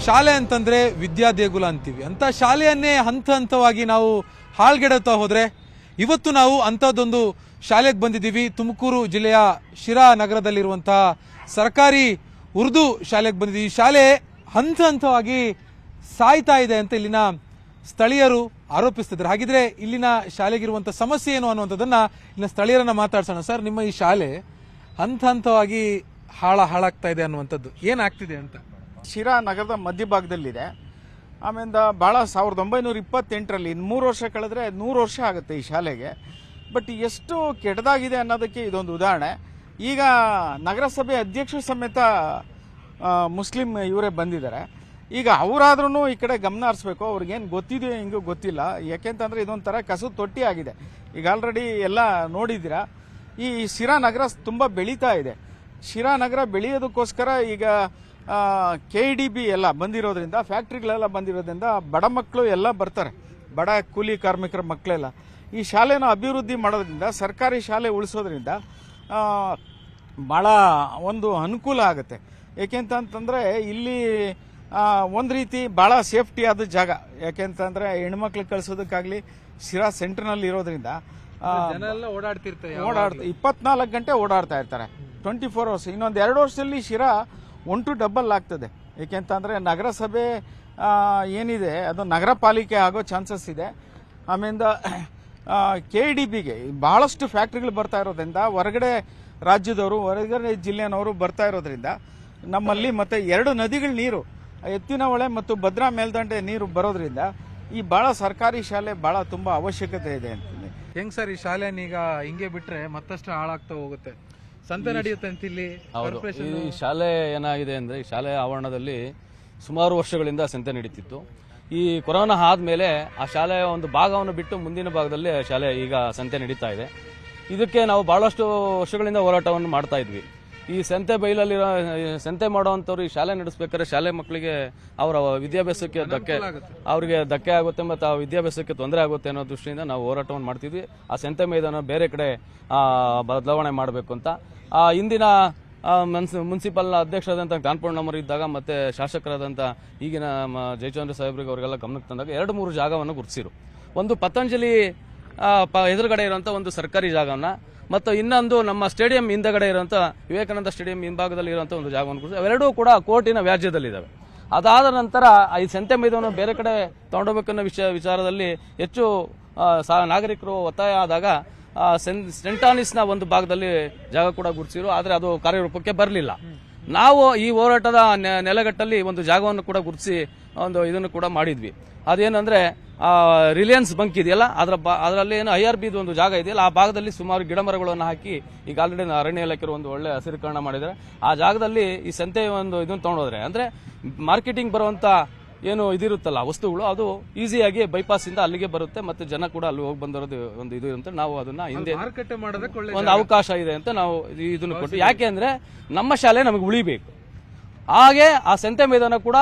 ಶಾಲೆ ಅಂತಂದ್ರೆ ವಿದ್ಯಾ ದೇಗುಲ ಅಂತೀವಿ. ಅಂತ ಶಾಲೆಯನ್ನೇ ಹಂತ ಹಂತವಾಗಿ ನಾವು ಹಾಳ್ಗೆಡುತ್ತಾ ಹೋದ್ರೆ ಇವತ್ತು ನಾವು ಅಂಥದ್ದೊಂದು ಶಾಲೆಗೆ ಬಂದಿದ್ದೀವಿ. ತುಮಕೂರು ಜಿಲ್ಲೆಯ ಶಿರಾ ನಗರದಲ್ಲಿರುವಂತಹ ಸರ್ಕಾರಿ ಉರ್ದು ಶಾಲೆಗೆ ಬಂದಿದ್ದೀವಿ. ಈ ಶಾಲೆ ಹಂತ ಹಂತವಾಗಿ ಸಾಯ್ತಾ ಇದೆ ಅಂತ ಇಲ್ಲಿನ ಸ್ಥಳೀಯರು ಆರೋಪಿಸ್ತಿದ್ದಾರೆ. ಹಾಗಿದ್ರೆ ಇಲ್ಲಿನ ಶಾಲೆಗಿರುವಂಥ ಸಮಸ್ಯೆ ಏನು ಅನ್ನುವಂಥದ್ದನ್ನ ಇಲ್ಲಿನ ಸ್ಥಳೀಯರನ್ನ ಮಾತಾಡ್ಸೋಣ. ಸರ್, ನಿಮ್ಮ ಈ ಶಾಲೆ ಹಂತ ಹಂತವಾಗಿ ಹಾಳಾಗ್ತಾ ಇದೆ ಅನ್ನುವಂಥದ್ದು ಏನಾಗ್ತಿದೆ ಅಂತ? ಶಿರಾ ನಗರದ ಮಧ್ಯಭಾಗದಲ್ಲಿದೆ. ಆಮೇಲೆ ಭಾಳ 1928ರಲ್ಲಿ ಇನ್ನು 3 ವರ್ಷ ಕಳೆದ್ರೆ 100 ವರ್ಷ ಆಗುತ್ತೆ ಈ ಶಾಲೆಗೆ. ಬಟ್ ಎಷ್ಟು ಕೆಟ್ಟದಾಗಿದೆ ಅನ್ನೋದಕ್ಕೆ ಇದೊಂದು ಉದಾಹರಣೆ. ಈಗ ನಗರಸಭೆ ಅಧ್ಯಕ್ಷರು ಸಮೇತ ಮುಸ್ಲಿಂ ಇವರೇ ಬಂದಿದ್ದಾರೆ. ಈಗ ಅವರಾದ್ರೂ ಈ ಕಡೆ ಗಮನ ಹರಿಸ್ಬೇಕು. ಅವ್ರಿಗೇನು ಗೊತ್ತಿದೆಯೋ ಹಿಂಗೂ ಗೊತ್ತಿಲ್ಲ. ಯಾಕೆಂತಂದ್ರೆ ಇದೊಂಥರ ಕಸದ ತೊಟ್ಟಿ ಆಗಿದೆ. ಈಗ ಆಲ್ರೆಡಿ ಎಲ್ಲ ನೋಡಿದ್ದೀರಾ. ಈ ಶಿರಾ ನಗರ ತುಂಬ ಬೆಳೀತಾ ಇದೆ. ಶಿರಾ ನಗರ ಬೆಳೆಯೋದಕ್ಕೋಸ್ಕರ ಈಗ KDB ಎಲ್ಲ ಬಂದಿರೋದ್ರಿಂದ, ಫ್ಯಾಕ್ಟ್ರಿಗಳೆಲ್ಲ ಬಂದಿರೋದ್ರಿಂದ ಬಡ ಮಕ್ಕಳು ಎಲ್ಲ ಬರ್ತಾರೆ, ಬಡ ಕೂಲಿ ಕಾರ್ಮಿಕರ ಮಕ್ಕಳೆಲ್ಲ. ಈ ಶಾಲೆನ ಅಭಿವೃದ್ಧಿ ಮಾಡೋದ್ರಿಂದ, ಸರ್ಕಾರಿ ಶಾಲೆ ಉಳಿಸೋದ್ರಿಂದ ಭಾಳ ಒಂದು ಅನುಕೂಲ ಆಗುತ್ತೆ. ಏಕೆಂತಂದರೆ ಇಲ್ಲಿ ಒಂದು ರೀತಿ ಭಾಳ ಸೇಫ್ಟಿ ಆದ ಜಾಗ. ಯಾಕೆಂತಂದರೆ ಹೆಣ್ಮಕ್ಳಿಗೆ ಕಳಿಸೋದಕ್ಕಾಗಲಿ ಶಿರಾ ಸೆಂಟರ್ನಲ್ಲಿ ಇರೋದ್ರಿಂದ ಓಡಾಡ್ತಾ 24 ಗಂಟೆ ಓಡಾಡ್ತಾ ಇರ್ತಾರೆ, 24 ಅವರ್ಸ್. ಇನ್ನೊಂದು 2 ವರ್ಷದಲ್ಲಿ ಶಿರಾ 1 to 2 ಆಗ್ತದೆ. ಏಕೆಂತಂದರೆ ನಗರಸಭೆ ಏನಿದೆ ಅದು ನಗರ ಪಾಲಿಕೆ ಆಗೋ ಚಾನ್ಸಸ್ ಇದೆ. ಆಮೇಲೆ KDBಗೆ ಬಹಳಷ್ಟು ಫ್ಯಾಕ್ಟ್ರಿಗಳು ಬರ್ತಾ ಇರೋದ್ರಿಂದ, ಹೊರಗಡೆ ರಾಜ್ಯದವರು, ಹೊರಗಡೆ ಜಿಲ್ಲೆನವರು ಬರ್ತಾ ಇರೋದ್ರಿಂದ ನಮ್ಮಲ್ಲಿ ಮತ್ತೆ 2 ನದಿಗಳ ನೀರು, ಎತ್ತಿನ ಹೊಳೆ ಮತ್ತು ಭದ್ರಾ ಮೇಲ್ದಂಡೆ ನೀರು ಬರೋದ್ರಿಂದ ಈ ಭಾಳ ಸರ್ಕಾರಿ ಶಾಲೆ ಭಾಳ ತುಂಬ ಅವಶ್ಯಕತೆ ಇದೆ ಅಂತೀನಿ. ಹೆಂಗ್ ಸರ್ ಈ ಶಾಲೆನ ಈಗ ಹಿಂಗೆ ಬಿಟ್ರೆ ಮತ್ತಷ್ಟು ಹಾಳಾಗ್ತಾ ಹೋಗುತ್ತೆ? ಸಂತೆ ನಡೆಯುತ್ತೆ ಅಂತ ಇಲ್ಲಿ. ಹೌದು, ಈ ಶಾಲೆ ಏನಾಗಿದೆ ಅಂದ್ರೆ, ಈ ಶಾಲೆ ಆವರಣದಲ್ಲಿ ಸುಮಾರು ವರ್ಷಗಳಿಂದ ಸಂತೆ ನಡೀತಿತ್ತು. ಈ ಕೊರೋನಾ ಆದ್ಮೇಲೆ ಆ ಶಾಲೆಯ ಒಂದು ಭಾಗವನ್ನು ಬಿಟ್ಟು ಮುಂದಿನ ಭಾಗದಲ್ಲಿ ಶಾಲೆ ಈಗ ಸಂತೆ ನಡೀತಾ ಇದೆ. ಇದಕ್ಕೆ ನಾವು ಬಹಳಷ್ಟು ವರ್ಷಗಳಿಂದ ಹೋರಾಟವನ್ನು ಮಾಡ್ತಾ ಇದ್ವಿ. ಈ ಸಂತೆ ಬೈಲಲ್ಲಿರೋ ಸಂತೆ ಮಾಡುವಂಥವ್ರು ಈ ಶಾಲೆ ನಡೆಸಬೇಕಾದ್ರೆ ಶಾಲೆ ಮಕ್ಕಳಿಗೆ ಅವರ ವಿದ್ಯಾಭ್ಯಾಸಕ್ಕೆ ಅವರಿಗೆ ಧಕ್ಕೆ ಆಗುತ್ತೆ ಮತ್ತು ಆ ವಿದ್ಯಾಭ್ಯಾಸಕ್ಕೆ ತೊಂದರೆ ಆಗುತ್ತೆ ಅನ್ನೋ ದೃಷ್ಟಿಯಿಂದ ನಾವು ಹೋರಾಟವನ್ನು ಮಾಡ್ತಿದ್ವಿ. ಆ ಸಂತೆ ಮೈದಾನ ಬೇರೆ ಕಡೆ ಬದಲಾವಣೆ ಮಾಡಬೇಕು ಅಂತ ಹಿಂದಿನ ಮುನ್ಸಿಪಲ್ ಅಧ್ಯಕ್ಷರಾದಂಥ ಗಾನ್ಪಣ್ಣವರು ಇದ್ದಾಗ ಮತ್ತೆ ಶಾಸಕರಾದಂಥ ಈಗಿನ ಜಯಚಂದ್ರ ಸಾಹೇಬ್ರಿಗೆ ಅವರಿಗೆಲ್ಲ ಗಮನಕ್ಕೆ ತಂದಾಗ 2-3 ಜಾಗವನ್ನು ಗುರುತಿಸಿರು. ಒಂದು ಪತಂಜಲಿ ಎದುರುಗಡೆ ಇರುವಂಥ ಒಂದು ಸರ್ಕಾರಿ ಜಾಗವನ್ನ, ಮತ್ತು ಇನ್ನೊಂದು ನಮ್ಮ ಸ್ಟೇಡಿಯಂ ಹಿಂದಗಡೆ ಇರುವಂಥ ವಿವೇಕಾನಂದ ಸ್ಟೇಡಿಯಂ ಹಿಂಭಾಗದಲ್ಲಿ ಇರುವಂಥ ಒಂದು ಜಾಗವನ್ನು ಗುರುತಿಸಿ, ಅವೆರಡೂ ಕೂಡ ಕೋರ್ಟಿನ ವ್ಯಾಜ್ಯದಲ್ಲಿದ್ದಾವೆ. ಅದಾದ ನಂತರ ಈ ಸಂತೆ ಮೈದಾನ ಬೇರೆ ಕಡೆ ತಗೊಂಡೋಗ್ಬೇಕನ್ನೋ ವಿಚಾರದಲ್ಲಿ ಹೆಚ್ಚು ನಾಗರಿಕರು ಒತ್ತಾಯ ಆದಾಗ ಸೆಂಟ್ ಆನಿಸ್ನ ಒಂದು ಭಾಗದಲ್ಲಿ ಜಾಗ ಕೂಡ ಗುರುತಿಸಿರು. ಆದರೆ ಅದು ಕಾರ್ಯರೂಪಕ್ಕೆ ಬರಲಿಲ್ಲ. ನಾವು ಈ ಹೋರಾಟದ ನೆಲೆಗಟ್ಟಲ್ಲಿ ಒಂದು ಜಾಗವನ್ನು ಕೂಡ ಗುರುತಿಸಿ ಒಂದು ಇದನ್ನು ಕೂಡ ಮಾಡಿದ್ವಿ. ಅದೇನಂದ್ರೆ ರಿಲಯನ್ಸ್ ಬಂಕ್ ಇದೆಯಲ್ಲ, ಅದರಲ್ಲಿ ಏನು IRB ಒಂದು ಜಾಗ ಇದೆಯಲ್ಲ, ಆ ಭಾಗದಲ್ಲಿ ಸುಮಾರು ಗಿಡ ಮರಗಳನ್ನು ಹಾಕಿ ಈಗ ಆಲ್ರೆಡಿ ಅರಣ್ಯ ಇಲಾಖೆ ಒಂದು ಒಳ್ಳೆ ಹಸಿರೀಕರಣ ಮಾಡಿದ್ದಾರೆ. ಆ ಜಾಗದಲ್ಲಿ ಈ ಸಂತೆ ಒಂದು ಇದನ್ನು ತಗೊಂಡೋದ್ರೆ ಅಂದ್ರೆ ಮಾರ್ಕೆಟಿಂಗ್ ಬರುವಂತ ಏನು ಇದಿರುತ್ತಲ್ಲ ವಸ್ತುಗಳು, ಅದು ಈಸಿಯಾಗಿ ಬೈಪಾಸ್ ಇಂದ ಅಲ್ಲಿಗೆ ಬರುತ್ತೆ, ಮತ್ತೆ ಜನ ಕೂಡ ಅಲ್ಲಿ ಹೋಗಿ ಬಂದಿರೋದು ಒಂದು ಇದು ಅಂತ ನಾವು ಅದನ್ನ ಹಿಂದೆ ಒಂದು ಅವಕಾಶ ಇದೆ ಅಂತ ನಾವು ಇದನ್ನು ಕೊಟ್ಟು, ಯಾಕೆ ಅಂದ್ರೆ ನಮ್ಮ ಶಾಲೆ ನಮಗೆ ಉಳಿಬೇಕು, ಹಾಗೆ ಆ ಸಂತೆ ಮೈದಾನ ಕೂಡ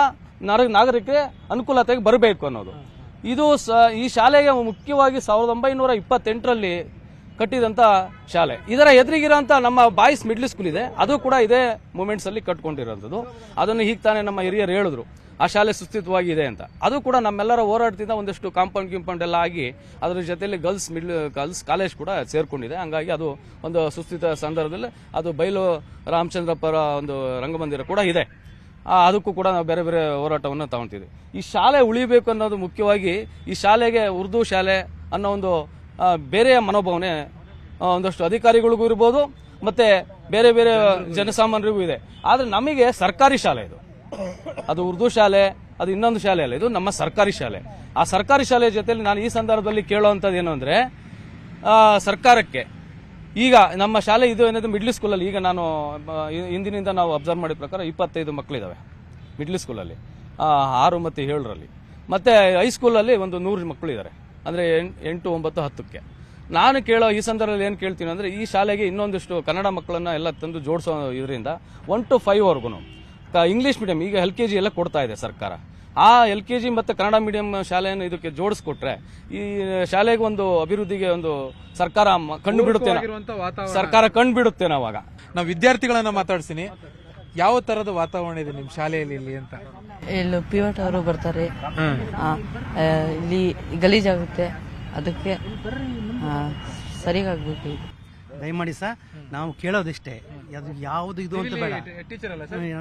ನಾಗರಿಕರಿಗೆ ಅನುಕೂಲತೆಗೆ ಬರಬೇಕು ಅನ್ನೋದು. ಇದು ಈ ಶಾಲೆಗೆ ಮುಖ್ಯವಾಗಿ 1928ರಲ್ಲಿ ಕಟ್ಟಿದಂತ ಶಾಲೆ. ಇದರ ಎದುರಿಗಿರೋಂಥ ನಮ್ಮ ಬಾಯ್ಸ್ ಮಿಡ್ಲ್ ಸ್ಕೂಲ್ ಇದೆ, ಅದು ಕೂಡ ಇದೇ ಮೂಮೆಂಟ್ಸ್ ಅಲ್ಲಿ ಕಟ್ಕೊಂಡಿರೋಂಥದ್ದು. ಅದನ್ನು ಈಗ ತಾನೇ ನಮ್ಮ ಹಿರಿಯರು ಹೇಳಿದ್ರು ಆ ಶಾಲೆ ಸುಸ್ಥಿತವಾಗಿದೆ ಅಂತ. ಅದು ಕೂಡ ನಮ್ಮೆಲ್ಲರ ಹೋರಾಟದಿಂದ ಒಂದಷ್ಟು ಕಾಂಪೌಂಡ್ ಎಲ್ಲ ಆಗಿ ಅದರ ಜೊತೆಯಲ್ಲಿ ಗರ್ಲ್ಸ್ ಕಾಲೇಜ್ ಕೂಡ ಸೇರ್ಕೊಂಡಿದೆ. ಹಂಗಾಗಿ ಅದು ಒಂದು ಸುಸ್ಥಿತ ಸಂದರ್ಭದಲ್ಲಿ ಅದು ಬೈಲು ರಾಮಚಂದ್ರಪುರ ಒಂದು ರಂಗಮಂದಿರ ಕೂಡ ಇದೆ. ಅದಕ್ಕೂ ಕೂಡ ನಾವು ಬೇರೆ ಬೇರೆ ಹೋರಾಟವನ್ನು ತಗೊಂತಿದ್ವಿ. ಈ ಶಾಲೆ ಉಳಿಬೇಕು ಅನ್ನೋದು ಮುಖ್ಯವಾಗಿ. ಈ ಶಾಲೆಗೆ ಉರ್ದು ಶಾಲೆ ಅನ್ನೋ ಒಂದು ಬೇರೆಯ ಮನೋಭಾವನೆ ಒಂದಷ್ಟು ಅಧಿಕಾರಿಗಳಿಗೂ ಇರ್ಬೋದು, ಮತ್ತೆ ಬೇರೆ ಬೇರೆ ಜನಸಾಮಾನ್ಯರಿಗೂ ಇದೆ. ಆದರೆ ನಮಗೆ ಸರ್ಕಾರಿ ಶಾಲೆ ಇದು, ಅದು ಉರ್ದು ಶಾಲೆ, ಅದು ಇನ್ನೊಂದು ಶಾಲೆ ಅಲ್ಲ, ಇದು ನಮ್ಮ ಸರ್ಕಾರಿ ಶಾಲೆ. ಆ ಸರ್ಕಾರಿ ಶಾಲೆಯ ಜೊತೆಲಿ ನಾನು ಈ ಸಂದರ್ಭದಲ್ಲಿ ಕೇಳುವಂಥದ್ದು ಏನು ಅಂದರೆ, ಸರ್ಕಾರಕ್ಕೆ ಈಗ ನಮ್ಮ ಶಾಲೆ ಇದು ಏನಿದೆ ಮಿಡ್ಲ್ ಸ್ಕೂಲಲ್ಲಿ, ಈಗ ನಾನು ಇಂದಿನಿಂದ ನಾವು ಅಬ್ಸರ್ವ್ ಮಾಡಿದ ಪ್ರಕಾರ 25 ಮಕ್ಕಳಿದ್ದಾವೆ ಮಿಡ್ಲ್ ಸ್ಕೂಲಲ್ಲಿ, 6 ಮತ್ತು 7ರಲ್ಲಿ. ಮತ್ತೆ ಹೈಸ್ಕೂಲಲ್ಲಿ ಒಂದು 100 ಮಕ್ಕಳಿದ್ದಾರೆ, ಅಂದರೆ 8, 9, 10ಕ್ಕೆ. ನಾನು ಕೇಳೋ ಈ ಸಂದರ್ಭದಲ್ಲಿ ಏನು ಕೇಳ್ತೀನಿ ಅಂದರೆ, ಈ ಶಾಲೆಗೆ ಇನ್ನೊಂದಿಷ್ಟು ಕನ್ನಡ ಮಕ್ಕಳನ್ನ ಎಲ್ಲ ತಂದು ಜೋಡಿಸೋ ಇದರಿಂದ 1 to 5ವರೆಗೂ ಇಂಗ್ಲಿಷ್ ಮೀಡಿಯಂ ಈಗ LKG ಎಲ್ಲ ಕೊಡ್ತಾ ಇದೆ ಸರ್ಕಾರ. ಆ LKG ಮತ್ತು ಕನ್ನಡ ಮೀಡಿಯಂ ಶಾಲೆಯನ್ನು ಇದಕ್ಕೆ ಜೋಡಿಸ್ಕೊಟ್ರೆ ಈ ಶಾಲೆಗೆ ಒಂದು ಅಭಿವೃದ್ಧಿಗೆ ಒಂದು ಸರ್ಕಾರ ಕಂಡು ಬಿಡುತ್ತೇನೆ, ಸರ್ಕಾರ ಕಂಡು ಬಿಡುತ್ತೇನೆ. ಅವಾಗ ನಾವು ವಿದ್ಯಾರ್ಥಿಗಳನ್ನ ಮಾತಾಡ್ತೀನಿ. ಯಾವ ತರದ ವಾತಾವರಣ ಇದೆ ನಿಮ್ಮ ಶಾಲೆಯಲ್ಲಿ ಇಲ್ಲಿ ಅಂತ? ಇಲ್ಲಿ ಪಿವಟ್ ಅವರು ಬರ್ತಾರೆ, ಇಲ್ಲಿ ಗಲೀಜಾಗುತ್ತೆ, ಅದಕ್ಕೆ ಸರಿಗಾಗಬೇಕು. ದಯಮಾಡಿ ಸರ್, ನಾವು ಕೇಳೋದಿಷ್ಟೇ, ಅದು ಯಾವುದು ಇದು ಅಂತ ಬೇಡ.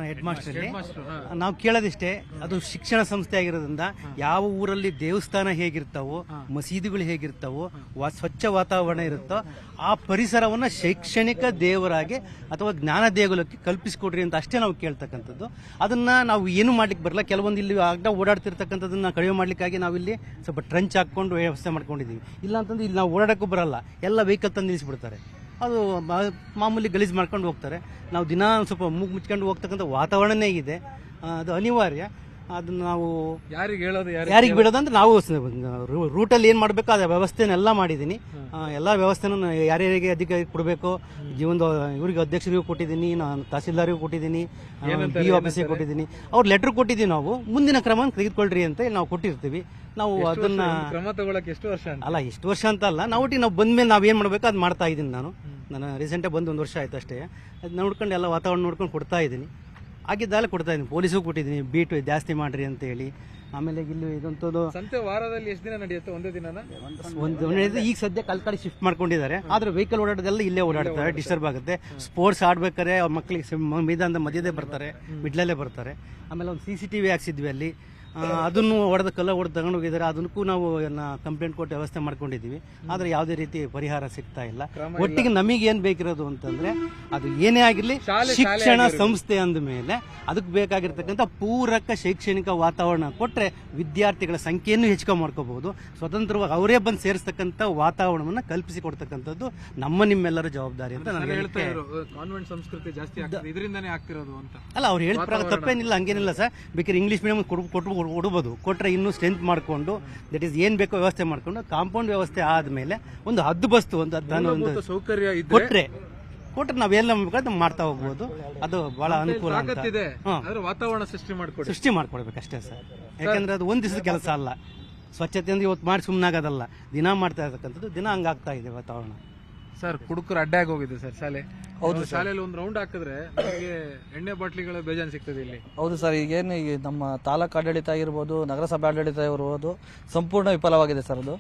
ಹೆಡ್ ಮಾಸ್ಟರ್ ನಾವು ಕೇಳೋದಿಷ್ಟೇ, ಅದು ಶಿಕ್ಷಣ ಸಂಸ್ಥೆ ಆಗಿರೋದ್ರಿಂದ ಯಾವ ಊರಲ್ಲಿ ದೇವಸ್ಥಾನ ಹೇಗಿರ್ತಾವೋ, ಮಸೀದಿಗಳು ಹೇಗಿರ್ತಾವೋ, ಸ್ವಚ್ಛ ವಾತಾವರಣ ಇರುತ್ತೋ ಆ ಪರಿಸರವನ್ನ ಶೈಕ್ಷಣಿಕ ದೇವರಾಗಿ ಅಥವಾ ಜ್ಞಾನ ದೇಗುಲಕ್ಕೆ ಕಲ್ಪಿಸಿಕೊಡ್ರಿ ಅಂತ ಅಷ್ಟೇ ನಾವು ಕೇಳ್ತಕ್ಕಂಥದ್ದು. ಅದನ್ನ ನಾವು ಏನು ಮಾಡ್ಲಿಕ್ಕೆ ಬರಲ್ಲ. ಕೆಲವೊಂದು ಇಲ್ಲಿ ಅಡ್ಡ ಓಡಾಡ್ತಿರ್ತಕ್ಕಂಥದ್ದನ್ನ ಕಡಿಮೆ ಮಾಡ್ಲಿಕ್ಕಾಗಿ ನಾವಿಲ್ಲಿ ಸ್ವಲ್ಪ ಟ್ರಂಚ್ ಹಾಕೊಂಡು ವ್ಯವಸ್ಥೆ ಮಾಡ್ಕೊಂಡಿದ್ದೀವಿ. ಇಲ್ಲ ಅಂತಂದ್ರೆ ಇಲ್ಲಿ ನಾವು ಓಡಾಡಕ್ಕೂ ಬರಲ್ಲ, ಎಲ್ಲ ವೆಹಿಕಲ್ ತಂದು ನಿಲ್ಲಿಸ್ಬಿಡ್ತಾರೆ. ಅದು ಮಾಮೂಲಿ ಗಲೀಜು ಮಾಡ್ಕೊಂಡು ಹೋಗ್ತಾರೆ. ನಾವು ದಿನ ಸ್ವಲ್ಪ ಮೂಗು ಮುಚ್ಕೊಂಡು ಹೋಗ್ತಕ್ಕಂಥ ವಾತಾವರಣನೇ ಇದೆ, ಅದು ಅನಿವಾರ್ಯ. ಅದನ್ನ ನಾವು ಯಾರಿಗೆ ಬಿಡೋದಂದ್ರೆ ನಾವು ರೂಟಲ್ಲಿ ಏನು ಮಾಡಬೇಕು ಅದೇ ವ್ಯವಸ್ಥೆನೆಲ್ಲ ಮಾಡಿದ್ದೀನಿ. ಎಲ್ಲ ವ್ಯವಸ್ಥೆನೂ ಯಾರ್ಯಾರಿಗೆ ಅಧಿಕಾರಿ ಕೊಡಬೇಕು, ಜೀವನದ ಇವರಿಗೆ ಅಧ್ಯಕ್ಷರಿಗೂ ಕೊಟ್ಟಿದ್ದೀನಿ, ನಾನು ತಹಸೀಲ್ದಾರಿಗೂ ಕೊಟ್ಟಿದ್ದೀನಿ, ಬಿ ಆಫೀಸಿಗೆ ಕೊಟ್ಟಿದ್ದೀನಿ. ಅವ್ರು ಲೆಟರ್ ಕೊಟ್ಟಿದ್ದೀವಿ, ನಾವು ಮುಂದಿನ ಕ್ರಮ ತೆಗೆದುಕೊಳ್ರಿ ಅಂತ ನಾವು ಕೊಟ್ಟಿರ್ತೀವಿ. ನಾವು ಅದನ್ನ ಕ್ರಮ ತಗೊಳಕ್ಕೆ ಎಷ್ಟು ವರ್ಷ ಅಲ್ಲ, ಎಷ್ಟು ವರ್ಷ ಅಂತ ಅಲ್ಲ, ನಾವು ಒಟ್ಟಿಗೆ ನಾವು ಬಂದ್ಮೇಲೆ ನಾವು ಏನು ಮಾಡಬೇಕು ಅದು ಮಾಡ್ತಾ ಇದ್ದೀನಿ. ನಾನು ರೀಸೆಂಟಾಗಿ ಬಂದು 1 ವರ್ಷ ಆಯ್ತು ಅಷ್ಟೇ. ಅದು ನೋಡ್ಕೊಂಡು ಎಲ್ಲ ವಾತಾವರಣ ನೋಡ್ಕೊಂಡು ಕೊಡ್ತಾ ಇದ್ದೀನಿ. ಆಗಿದ್ದಲ್ಲ ಕೊಡ್ತಾ ಇದ್ದೀನಿ, ಪೊಲೀಸಿಗೂ ಕೊಟ್ಟಿದ್ದೀನಿ, ಬೀಟ್ ಜಾಸ್ತಿ ಮಾಡ್ರಿ ಅಂತ ಹೇಳಿ. ಆಮೇಲೆ ಇಲ್ಲಿ ಇದಂತದ್ದು ಸಂತೆ ವಾರದಲ್ಲಿ ಎಷ್ಟು ದಿನ ನಡೆಯುತ್ತೆ? ಒಂದೇ ದಿನ ಈಗ ಸದ್ಯ ಕಲ್ಕಡೆ ಶಿಫ್ಟ್ ಮಾಡ್ಕೊಂಡಿದ್ದಾರೆ. ಆದ್ರೆ ವೆಹಿಕಲ್ ಓಡಾಡೋದೆಲ್ಲ ಇಲ್ಲೇ ಓಡಾಡ್ತಾರೆ, ಡಿಸ್ಟರ್ಬ್ ಆಗುತ್ತೆ. ಸ್ಪೋರ್ಟ್ಸ್ ಆಡ್ಬೇಕಾದ್ರೆ ಅವ್ರ ಮಕ್ಕಳಿಗೆ ಮೈದಾನದ ಮಧ್ಯದೇ ಬರ್ತಾರೆ, ಮಿಡ್ಲಲ್ಲೇ ಬರ್ತಾರೆ. ಆಮೇಲೆ ಒಂದು CCTV ಹಾಕ್ಸಿದ್ವಿ ಅಲ್ಲಿ, ಅದನ್ನು ಕಲ್ಲ ಹೊಡೆದು ತಗೊಂಡು ಹೋಗಿದ್ದಾರೆ. ಅದಕ್ಕೂ ನಾವು ಕಂಪ್ಲೇಂಟ್ ಕೊಟ್ಟು ವ್ಯವಸ್ಥೆ ಮಾಡ್ಕೊಂಡಿದ್ದೀವಿ. ಆದ್ರೆ ಯಾವುದೇ ರೀತಿ ಪರಿಹಾರ ಸಿಗ್ತಾ ಇಲ್ಲ. ಒಟ್ಟಿಗೆ ನಮಗೆ ಏನ್ ಬೇಕಿರೋದು ಅಂತಂದ್ರೆ, ಅದು ಏನೇ ಆಗಿರ್ಲಿ ಶಿಕ್ಷಣ ಸಂಸ್ಥೆ ಅಂದ ಮೇಲೆ ಅದಕ್ಕೆ ಬೇಕಾಗಿರ್ತಕ್ಕಂಥ ಪೂರಕ ಶೈಕ್ಷಣಿಕ ವಾತಾವರಣ ಕೊಟ್ರೆ ವಿದ್ಯಾರ್ಥಿಗಳ ಸಂಖ್ಯೆಯನ್ನು ಹೆಚ್ಚು ಮಾಡ್ಕೋಬಹುದು. ಸ್ವತಂತ್ರವಾಗಿ ಅವರೇ ಬಂದು ಸೇರಿಸ್ತಕ್ಕಂಥ ವಾತಾವರಣವನ್ನ ಕಲ್ಪಿಸಿ ಕೊಡ್ತಕ್ಕಂಥದ್ದು ನಿಮ್ಮೆಲ್ಲರ ಜವಾಬ್ದಾರಿ ಅಂತ ನನಗೆ ಕಾನ್ವೆಂಟ್ ಸಂಸ್ಕೃತಿ ಜಾಸ್ತಿ ಇದರಿಂದಾನೇ ಆಗ್ತಿರೋದು ಅಂತ ಅಲ್ಲ. ಅವ್ರು ಹೇಳಿದ ತಪ್ಪೇನಿಲ್ಲ, ಹಂಗೇನಿಲ್ಲ ಸರ್. ಬೇಕಾದ್ರೆ ಇಂಗ್ಲಿಷ್ ಮೀಡಿಯಂ ಕೊಡ್ಬೋದು, ಕೊಟ್ರೆ ಇನ್ನೂ ಸ್ಟ್ರೆಂತ್ ಮಾಡ್ಕೊಂಡು ದಟ್ ಈಸ್ ಏನ್ ಬೇಕೋ ವ್ಯವಸ್ಥೆ ಮಾಡ್ಕೊಂಡು ಕಾಂಪೌಂಡ್ ವ್ಯವಸ್ಥೆ ಆದ್ಮೇಲೆ ಒಂದು ಹದ್ದು ಬಸ್ತು ಒಂದು ಸೌಕರ್ಯ ಕೊಟ್ರೆ ನಾವೆಲ್ಲ ಮಾಡ್ತಾ ಹೋಗ್ಬೋದು. ಅದು ಬಹಳ ಅನುಕೂಲ ಆಗುತ್ತೆ. ವಾತಾವರಣ ಸೃಷ್ಟಿ ಮಾಡ್ಕೊಡ್ಬೇಕು ಅಷ್ಟೇ ಸರ್. ಯಾಕಂದ್ರೆ ಅದು ಒಂದ್ ದಿವಸದ ಕೆಲಸ ಅಲ್ಲ. ಸ್ವಚ್ಛತೆ ಅಂದ್ರೆ ಇವತ್ತು ಮಾಡಿ ಸುಮ್ಮನಾಗೋದಲ್ಲ, ದಿನ ಮಾಡ್ತಾ ಇರ್ತಕ್ಕಂಥದ್ದು. ದಿನ ಹಂಗಾಗ್ತಾ ಇದೆ ವಾತಾವರಣ. ಸರ್, ಕುಡುಕರು ಅಡ್ಡಾಗಿ ಹೋಗಿದೆ ಸರ್ ಶಾಲೆ. ಹೌದು, ಶಾಲೆಯಲ್ಲಿ ಒಂದು ರೌಂಡ್ ಹಾಕಿದ್ರೆ ನಮಗೆ ಎಣ್ಣೆ ಬಾಟ್ಲಿಗಳ ಬೇಜಾನ್ ಸಿಗ್ತದೆ ಇಲ್ಲಿ. ಹೌದು ಸರ್, ಈಗೇನು ಈಗ ನಮ್ಮ ತಾಲೂಕು ಆಡಳಿತ ಆಗಿರ್ಬೋದು, ನಗರಸಭೆ ಆಡಳಿತ ಇರ್ಬೋದು, ಸಂಪೂರ್ಣ ವಿಫಲವಾಗಿದೆ ಸರ್. ಅದು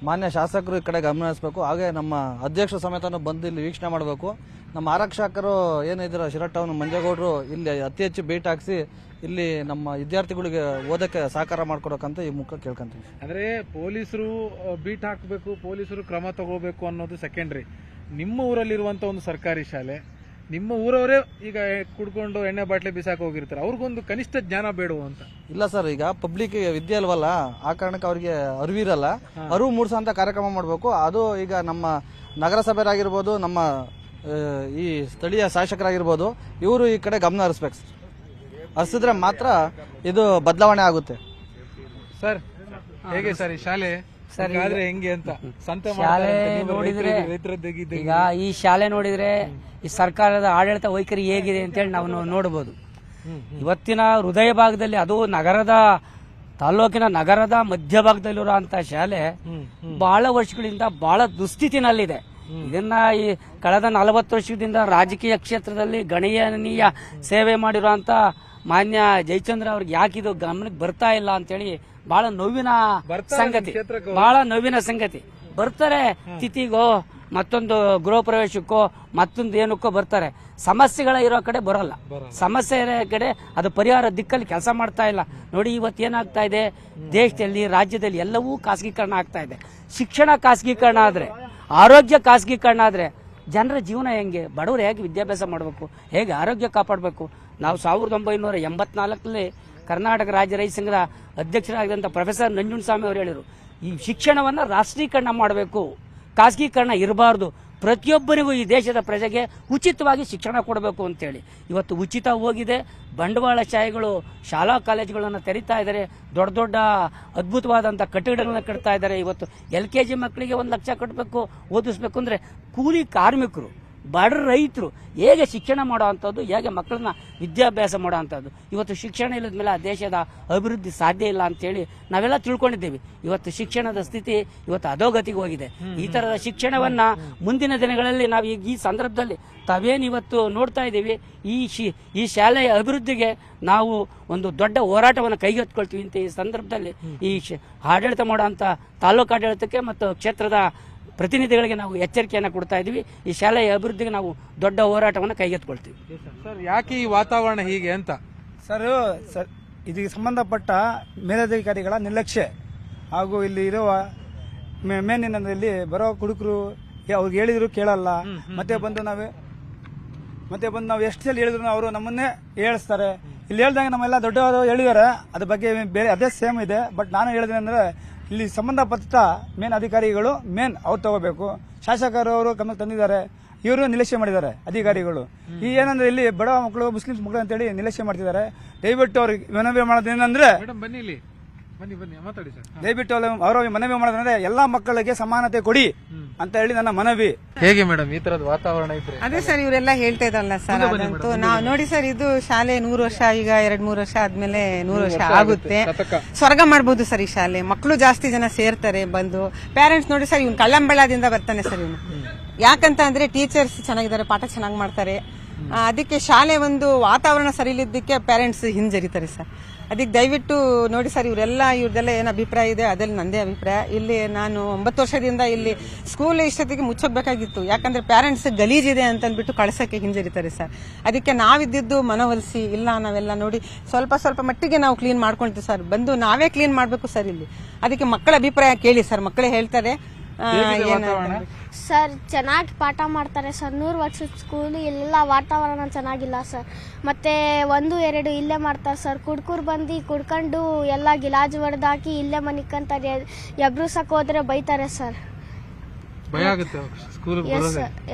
ಮಾನ್ಯ ಶಾಸಕರು ಈ ಕಡೆ ಗಮನ ಹರಿಸಬೇಕು. ಹಾಗೆ ನಮ್ಮ ಅಧ್ಯಕ್ಷ ಸಮೇತನು ಬಂದು ಇಲ್ಲಿ ವೀಕ್ಷಣೆ ಮಾಡಬೇಕು. ನಮ್ಮ ಆರಕ್ಷಕರು ಏನಿದ್ರು ಶಿರಟ್ಟವನು ಮಂಜೇಗೌಡರು ಇಲ್ಲಿ ಅತಿ ಹೆಚ್ಚು ಭೇಟಿ ಹಾಕಿಸಿ ಇಲ್ಲಿ ನಮ್ಮ ವಿದ್ಯಾರ್ಥಿಗಳಿಗೆ ಓದಕ್ಕೆ ಸಹಕಾರ ಮಾಡ್ಕೊಡಕ್ಕಂತ ಈ ಮುಖ ಕೇಳ್ಕೊಂತೀವಿ. ಅಂದ್ರೆ ಪೊಲೀಸರು ಬೀಟ್ ಹಾಕಬೇಕು, ಪೊಲೀಸರು ಕ್ರಮ ತಗೋಬೇಕು ಅನ್ನೋದು ಸೆಕೆಂಡ್ರಿ. ನಿಮ್ಮ ಊರಲ್ಲಿರುವಂತ ಒಂದು ಸರ್ಕಾರಿ ಶಾಲೆ, ನಿಮ್ಮ ಊರವರೇ ಈಗ ಕುಡ್ಕೊಂಡು ಎಣ್ಣೆ ಬಾಟ್ಲಿ ಬಿಸಾಕ ಹೋಗಿರ್ತಾರೆ, ಅವ್ರಿಗೊಂದು ಕನಿಷ್ಠ ಜ್ಞಾನ ಬೇಡುವ ಅಂತ. ಇಲ್ಲ ಸರ್, ಈಗ ಪಬ್ಲಿಕ್ ವಿದ್ಯೆ ಅಲ್ವಲ್ಲ, ಆ ಕಾರಣಕ್ಕೆ ಅವ್ರಿಗೆ ಅರಿವಿರಲ್ಲ. ಅರಿವು ಮೂಡಿಸೋಂತ ಕಾರ್ಯಕ್ರಮ ಮಾಡಬೇಕು. ಅದು ಈಗ ನಮ್ಮ ನಗರಸಭೆರಾಗಿರ್ಬೋದು, ನಮ್ಮ ಈ ಸ್ಥಳೀಯ ಶಾಸಕರಾಗಿರ್ಬೋದು, ಇವರು ಈ ಕಡೆ ಗಮನ ಹರಿಸ್ಬೇಕು ಸರ್. ಹರಿಸಿದ್ರೆ ಮಾತ್ರ ಇದು ಬದಲಾವಣೆ ಆಗುತ್ತೆ. ಸರ್, ಹೇಗೆ ಸರ್ ಈ ಶಾಲೆ? ಸರ್, ಆದ್ರೆ ಹೆಂಗೆ ಅಂತ ಶಾಲೆ ನೋಡಿದ್ರೆ, ಈಗ ಈ ಶಾಲೆ ನೋಡಿದ್ರೆ ಈ ಸರ್ಕಾರದ ಆಡಳಿತ ವೈಖರಿ ಹೇಗಿದೆ ಅಂತೇಳಿ ನಾವು ನೋಡಬಹುದು. ಇವತ್ತಿನ ಹೃದಯ ಭಾಗದಲ್ಲಿ, ಅದು ತಾಲೂಕಿನ ನಗರದ ಮಧ್ಯಭಾಗದಲ್ಲಿರುವಂತ ಶಾಲೆ ಬಹಳ ವರ್ಷಗಳಿಂದ ಬಹಳ ದುಸ್ಥಿತಿನಲ್ಲಿದೆ. ಇದನ್ನ ಈ ಕಳೆದ 40 ವರ್ಷದಿಂದ ರಾಜಕೀಯ ಕ್ಷೇತ್ರದಲ್ಲಿ ಗಣನೀಯ ಸೇವೆ ಮಾಡಿರುವಂತ ಮಾನ್ಯ ಜಯಚಂದ್ರ ಅವ್ರಿಗೆ ಯಾಕಿದು ಗಮನಕ್ಕೆ ಬರ್ತಾ ಇಲ್ಲ ಅಂತೇಳಿ ಬಹಳ ನೋವಿನ ಸಂಗತಿ. ಬರ್ತಾರೆ ತಿಥಿಗೋ, ಮತ್ತೊಂದು ಗೃಹ ಪ್ರವೇಶಕ್ಕೋ, ಮತ್ತೊಂದು ಏನಕ್ಕೋ ಬರ್ತಾರೆ. ಸಮಸ್ಯೆಗಳ ಇರೋ ಕಡೆ ಬರಲ್ಲ. ಸಮಸ್ಯೆ ಇರೋ ಕಡೆ ಅದು ಪರಿಹಾರ ದಿಕ್ಕಲ್ಲಿ ಕೆಲಸ ಮಾಡ್ತಾ ಇಲ್ಲ. ನೋಡಿ, ಇವತ್ತೇನಾಗ್ತಾ ಇದೆ ದೇಶದಲ್ಲಿ, ರಾಜ್ಯದಲ್ಲಿ ಎಲ್ಲವೂ ಖಾಸಗೀಕರಣ ಆಗ್ತಾ ಇದೆ. ಶಿಕ್ಷಣ ಖಾಸಗೀಕರಣ ಆದ್ರೆ, ಆರೋಗ್ಯ ಖಾಸಗೀಕರಣ ಆದ್ರೆ ಜನರ ಜೀವನ ಹೆಂಗೆ? ಬಡವರು ಹೇಗೆ ವಿದ್ಯಾಭ್ಯಾಸ ಮಾಡಬೇಕು? ಹೇಗೆ ಆರೋಗ್ಯ ಕಾಪಾಡಬೇಕು? ನಾವು 1984ರಲ್ಲಿ ಕರ್ನಾಟಕ ರಾಜ್ಯ ರೈತ ಸಂಘದ ಅಧ್ಯಕ್ಷರಾಗಿದ್ದಂಥ ಪ್ರೊಫೆಸರ್ ನಂಜುಂಡಸ್ವಾಮಿ ಅವರು ಹೇಳಿದರು, ಈ ಶಿಕ್ಷಣವನ್ನು ರಾಷ್ಟ್ರೀಕರಣ ಮಾಡಬೇಕು, ಖಾಸಗೀಕರಣ ಇರಬಾರ್ದು, ಪ್ರತಿಯೊಬ್ಬರಿಗೂ ಈ ದೇಶದ ಪ್ರಜೆಗೆ ಉಚಿತವಾಗಿ ಶಿಕ್ಷಣ ಕೊಡಬೇಕು ಅಂತೇಳಿ. ಇವತ್ತು ಉಚಿತ ಹೋಗಿದೆ. ಬಂಡವಾಳಶಾಹಿಗಳು ಶಾಲಾ ಕಾಲೇಜುಗಳನ್ನು ತೆರೀತಾ ಇದ್ದಾರೆ, ದೊಡ್ಡ ದೊಡ್ಡ ಅದ್ಭುತವಾದಂಥ ಕಟ್ಟಡಗಳನ್ನ ಕಟ್ತಾ ಇದ್ದಾರೆ. ಇವತ್ತು LKG ಮಕ್ಕಳಿಗೆ 1 ಲಕ್ಷ ಕಟ್ಟಬೇಕು, ಓದಿಸ್ಬೇಕು ಅಂದರೆ ಕೂಲಿ ಕಾರ್ಮಿಕರು ಬಡ ರೈತರು ಹೇಗೆ ಶಿಕ್ಷಣ ಮಾಡೋ ಅಂಥದ್ದು, ಹೇಗೆ ಮಕ್ಕಳನ್ನ ವಿದ್ಯಾಭ್ಯಾಸ ಮಾಡೋ ಅಂಥದ್ದು. ಇವತ್ತು ಶಿಕ್ಷಣ ಇಲ್ಲದ ಮೇಲೆ ಆ ದೇಶದ ಅಭಿವೃದ್ಧಿ ಸಾಧ್ಯ ಇಲ್ಲ ಅಂತೇಳಿ ನಾವೆಲ್ಲ ತಿಳ್ಕೊಂಡಿದ್ದೇವೆ. ಇವತ್ತು ಶಿಕ್ಷಣದ ಸ್ಥಿತಿ ಇವತ್ತು ಅಧೋಗತಿಗೆ ಹೋಗಿದೆ. ಈ ತರದ ಶಿಕ್ಷಣವನ್ನ ಮುಂದಿನ ದಿನಗಳಲ್ಲಿ ನಾವು ಈಗ ಈ ಸಂದರ್ಭದಲ್ಲಿ ತಾವೇನು ಇವತ್ತು ನೋಡ್ತಾ ಇದ್ದೀವಿ, ಈ ಶಾಲೆಯ ಅಭಿವೃದ್ಧಿಗೆ ನಾವು ಒಂದು ದೊಡ್ಡ ಹೋರಾಟವನ್ನು ಕೈಗೆತ್ತಿಕೊಳ್ತೀವಿ ಅಂತ ಈ ಸಂದರ್ಭದಲ್ಲಿ ಈ ಆಡಳಿತ ಮಾಡುವಂಥ ತಾಲೂಕು ಆಡಳಿತಕ್ಕೆ ಮತ್ತು ಕ್ಷೇತ್ರದ ಪ್ರತಿನಿಧಿಗಳಿಗೆ ನಾವು ಎಚ್ಚರಿಕೆಯನ್ನು ಕೊಡ್ತಾ ಇದ್ದೀವಿ. ಈ ಶಾಲೆಯ ಅಭಿವೃದ್ಧಿಗೆ ನಾವು ದೊಡ್ಡ ಹೋರಾಟವನ್ನು ಕೈಗೆತ್ತಿಕೊಳ್ತೀವಿ. ಸರ್, ಯಾಕೆ ಈ ವಾತಾವರಣ ಹೀಗೆ ಅಂತ? ಸರ್ ಇದಕ್ಕೆ ಸಂಬಂಧಪಟ್ಟ ಮೇಲಧಿಕಾರಿಗಳ ನಿರ್ಲಕ್ಷ್ಯ ಹಾಗೂ ಇಲ್ಲಿ ಇರುವ ಮೇನಿನಲ್ಲಿ ಬರೋ ಕುಡುಕರು ಅವ್ರಿಗೆ ಹೇಳಿದ್ರು ಕೇಳಲ್ಲ. ಮತ್ತೆ ಬಂದು ನಾವು ಎಷ್ಟು ಸಲ ಹೇಳಿದ್ರು ಅವರು ನಮ್ಮನ್ನೇ ಹೇಳಿಸ್ತಾರೆ. ಇಲ್ಲಿ ಹೇಳ್ದಂಗೆ ನಮ್ಮೆಲ್ಲ ದೊಡ್ಡವರು ಹೇಳಿದಾರೆ, ಅದ್ರ ಬಗ್ಗೆ ಬೇರೆ ಅದೇ ಸೇಮ್ ಇದೆ. ಬಟ್ ನಾನು ಹೇಳಿದ್ರೆ ಅಂದ್ರೆ ಇಲ್ಲಿ ಸಂಬಂಧಪಟ್ಟ ಮೇನ್ ಅಧಿಕಾರಿಗಳು ಅವ್ರು ತಗೋಬೇಕು. ಶಾಸಕರು ಅವರು ಗಮನಕ್ಕೆ ತಂದಿದ್ದಾರೆ, ಇವರು ನಿರ್ಲಕ್ಷ್ಯ ಮಾಡಿದ್ದಾರೆ ಅಧಿಕಾರಿಗಳು. ಈ ಏನಂದ್ರೆ ಇಲ್ಲಿ ಬಡ ಮಕ್ಕಳು, ಮುಸ್ಲಿಮ್ಸ್ ಮಕ್ಕಳು ಅಂತೇಳಿ ನಿರ್ಲಕ್ಷ್ಯ ಮಾಡ್ತಿದ್ದಾರೆ. ದಯವಿಟ್ಟು ಅವ್ರಿಗೆ ಮನವಿ ಮಾಡೋದೇನಂದ್ರೆ ದಯವಿಟ್ಟು ಅವ್ರಿಗೆ ಮನವಿ ಮಾಡೋದಂದ್ರೆ ಎಲ್ಲಾ ಮಕ್ಕಳಿಗೆ ಸಮಾನತೆ ಕೊಡಿ ಅಂತ ಹೇಳಿ ನನ್ನ ಮನವಿ. ಹೇಗೆ ಮೇಡಮ್ ಈ ತರದ ವಾತಾವರಣ ಇದ್ರೆ? ಅದೇ ಸರ್, ಇವರೆಲ್ಲ ಹೇಳ್ತಾ ಇದ್ರಲ್ಲ ಸರ್, ಅದಂತೂ ನಾವು ನೋಡಿ ಸರ್, ಇದು ಶಾಲೆ 100 ವರ್ಷ, ಈಗ 2-3 ವರ್ಷ ಆದ್ಮೇಲೆ 100 ವರ್ಷ ಆಗುತ್ತೆ. ಸ್ವರ್ಗ ಮಾಡ್ಬೋದು ಸರ್ ಈ ಶಾಲೆ. ಮಕ್ಕಳು ಜಾಸ್ತಿ ಜನ ಸೇರ್ತಾರೆ ಬಂದು. ಪೇರೆಂಟ್ಸ್ ನೋಡಿ ಸರ್, ಇವ್ನು ಕಳ್ಳಂಬೆಳದಿಂದ ಬರ್ತಾನೆ ಸರ್ ಇವನು. ಯಾಕಂತ ಅಂದ್ರೆ ಟೀಚರ್ಸ್ ಚೆನ್ನಾಗಿದ್ದಾರೆ, ಪಾಠ ಚೆನ್ನಾಗಿ ಮಾಡ್ತಾರೆ. ಅದಕ್ಕೆ ಶಾಲೆ ಒಂದು ವಾತಾವರಣ ಸರಿ ಇಲ್ಲದಕ್ಕೆ ಪೇರೆಂಟ್ಸ್ ಹಿಂಜರಿತಾರೆ ಸರ್. ಅದಕ್ಕೆ ದಯವಿಟ್ಟು ನೋಡಿ ಸರ್, ಇವ್ರದೆಲ್ಲ ಏನು ಅಭಿಪ್ರಾಯ ಇದೆ ಅದಲ್ಲಿ ನಂದೇ ಅಭಿಪ್ರಾಯ. ಇಲ್ಲಿ ನಾನು 9 ವರ್ಷದಿಂದ ಇಲ್ಲಿ ಸ್ಕೂಲ್ ಇಷ್ಟೊತ್ತಿಗೆ ಮುಚ್ಚೋಗ್ಬೇಕಾಗಿತ್ತು. ಯಾಕಂದ್ರೆ ಪೇರೆಂಟ್ಸ್ ಗಲೀಜಿದೆ ಅಂತ ಅಂದ್ಬಿಟ್ಟು ಕಳ್ಸಕ್ಕೆ ಹಿಂಜರಿತಾರೆ ಸರ್. ಅದಕ್ಕೆ ನಾವಿದ್ದು ಮನವೊಲಿಸಿ, ಇಲ್ಲ ನಾವೆಲ್ಲ ನೋಡಿ ಸ್ವಲ್ಪ ಮಟ್ಟಿಗೆ ನಾವು ಕ್ಲೀನ್ ಮಾಡ್ಕೊಳ್ತೀವಿ ಸರ್. ಬಂದು ನಾವೇ ಕ್ಲೀನ್ ಮಾಡಬೇಕು ಸರ್ ಇಲ್ಲಿ. ಅದಕ್ಕೆ ಮಕ್ಕಳ ಅಭಿಪ್ರಾಯ ಕೇಳಿ ಸರ್, ಮಕ್ಕಳೇ ಹೇಳ್ತಾರೆ. ಸರ್ ಚೆನ್ನಾಗಿ ಪಾಠ ಮಾಡ್ತಾರೆ ಸರ್. 100 ವರ್ಷದ ಸ್ಕೂಲ್, ಎಲ್ಲ ವಾತಾವರಣ ಚೆನ್ನಾಗಿಲ್ಲ ಸರ್. ಮತ್ತೆ 1-2 ಇಲ್ಲೇ ಮಾಡ್ತಾರೆ ಸರ್. ಕುಡ್ಕೂರ್ ಬಂದು ಕುಡ್ಕೊಂಡು ಎಲ್ಲ ಗಿಲಾಜ್ ಹೊಡೆದಾಕಿ ಇಲ್ಲೇ ಮನಿಕಂತಾರೆ. ಎಬ್ರುಸಕ್ ಹೋದ್ರೆ ಬೈತಾರೆ ಸರ್.